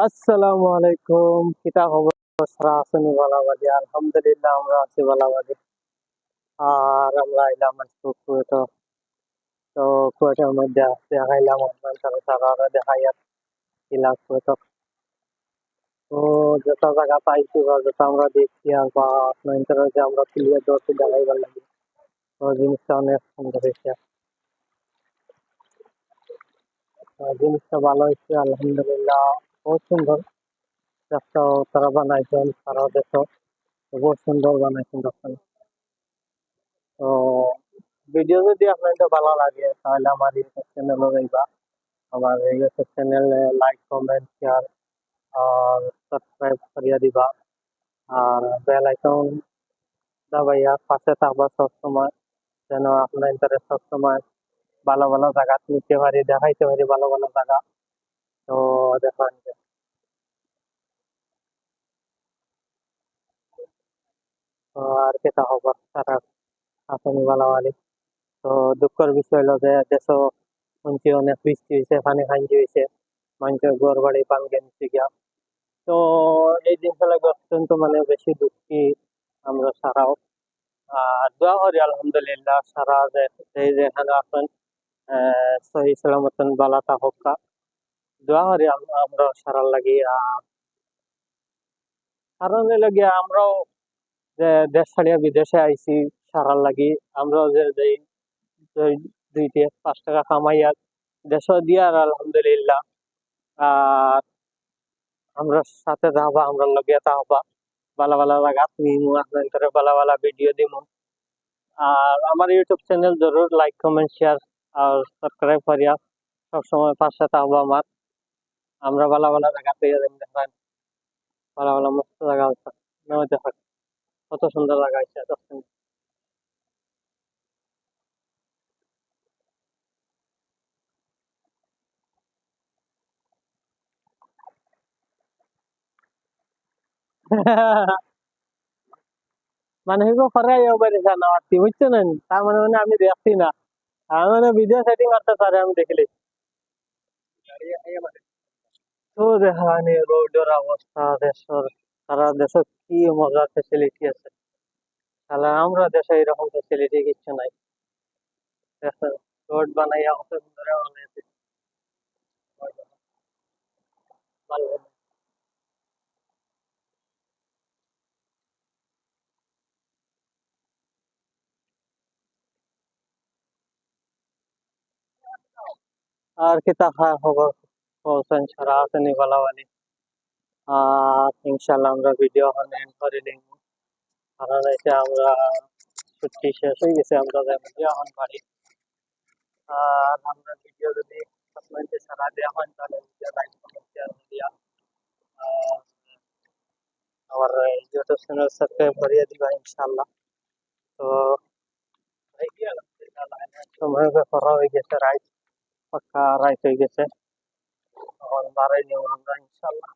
আসসালামু আলাইকুম। কিতা খবর? সারা আসনি বালাবাদি? আলহামদুলিল্লাহ আমরা আছি বালাবাদি। আর আমরা আইলাম আজকে কুয়েত। তো কুয়েতের মধ্যে দেখাইলাম আপনার সাথে তারা দেখাইয়া দিলাম কুয়েত। তো যত জায়গা পাইছি বা যত আমরা দেখছি আর বা আপনার যে আমরা ক্লিয়ার ধরতে দেখাইবার লাগে, তো জিনিসটা অনেক সুন্দর হয়েছে। জিনিসটা ভালো হয়েছে আলহামদুলিল্লাহ, বহুত সুন্দর। রাস্তাও তারা বানাইছেন, তারা দেশ বহুত সুন্দর বানাইছেন রাস্তা। তো ভিডিও যদি আপনাদের ভালো লাগে তাহলে আমার ইউটিউব চ্যানেলে যাইবা। আমার ইউটিউব চ্যানেলে লাইক কমেন্ট শেয়ার আর সাবস্ক্রাইব করিয়া দিবা। আর বেল আইকন দাবাইয়া পাশে থাকবা সবসময়, যেন আপনার ইন্টারেস্ট সবসময় ভালো ভালো জায়গা নিতে পারি, দেখাইতে পারি ভালো ভালো জায়গা। তো দেখেন যে, তো আর কেটা খবর তারা আপনি ভালো আলি। তো দুঃখের বিষয় হলো যে দেশ শুনছি অনেক বৃষ্টি হয়েছে, পানি খাঞ্জি হয়েছে, মানুষের ঘর বাড়ি ভাঙ্গে নিচে গিয়া। তো এই জিনিসগুলো অত্যন্ত মানে বেশি দুঃখী আমরা সারাও। আর দোয়া করি আলহামদুলিল্লাহ সারা যে এই যে এখানে আছেন সহি সালামতন বালা থাকা। দোয়া করি আমরা সারার লাগি। আর কারণ লাগে আমরাও যে দেশ ছাড়িয়া বিদেশে আইছি সারার লাগি, আমরাও যে যে 2-5 টাকা কামাইয়া দেশ দিয়া আর আলহামদুলিল্লাহ। আর আমরা সাথে যাবা, আমরা লগে থাকবা, ভালো ভালো জায়গা নিমু, আপনাদের ভালো ভালো ভিডিও দিমু। আর আমার ইউটিউব চ্যানেল জরুর লাইক কমেন্ট শেয়ার আর সাবস্ক্রাইব করিয়া সবসময় পাশে থাকবো আমার। আমরা ভালো ভালো জায়গা পেয়ে দেখেন, ভালো ভালো মস্ত জায়গা আছে দেখেন, কত সুন্দর জায়গা আছে দেখেন। মানে হিগো করাই বাড়ি না আরতি বুঝছেন, তার মানে মানে আমি দেখছি না, আমি মানে ভিডিও সেটিং করতে পারে আমি দেখলি। তো দেখানি রোডের অবস্থা দেশের, সারা দেশে কি মজার ফেসিলিটি আছে, তাহলে আমরা দেশে এরকম ফেসিলিটি কিচ্ছু নাই। দেখেন রোড বানাইয়া কত সুন্দর বানাইছে। আর কি তা খবর বলছেন সারা আসেনি বালাবালি। আর ইনশাল্লাহ আমরা ভিডিও এখন এন্ড করে দিই, কারণ এসে আমরা ছুটি শেষ হয়ে গেছে, আমরা যাবো এখন বাড়ি। আর আমরা ভিডিও যদি আপনাদের সারা দেওয়া হয় তাহলে ভিডিও লাইক কমেন্ট শেয়ার দিয়া আর আমার ইউটিউব চ্যানেল সাবস্ক্রাইব করিয়ে দিবা ইনশাল্লাহ। তো সময় করা হয়ে গেছে, রাইট পাক্কা রাইট হয়ে গেছে, তখন বাড়াই নিব আমরা ইনশাল্লাহ।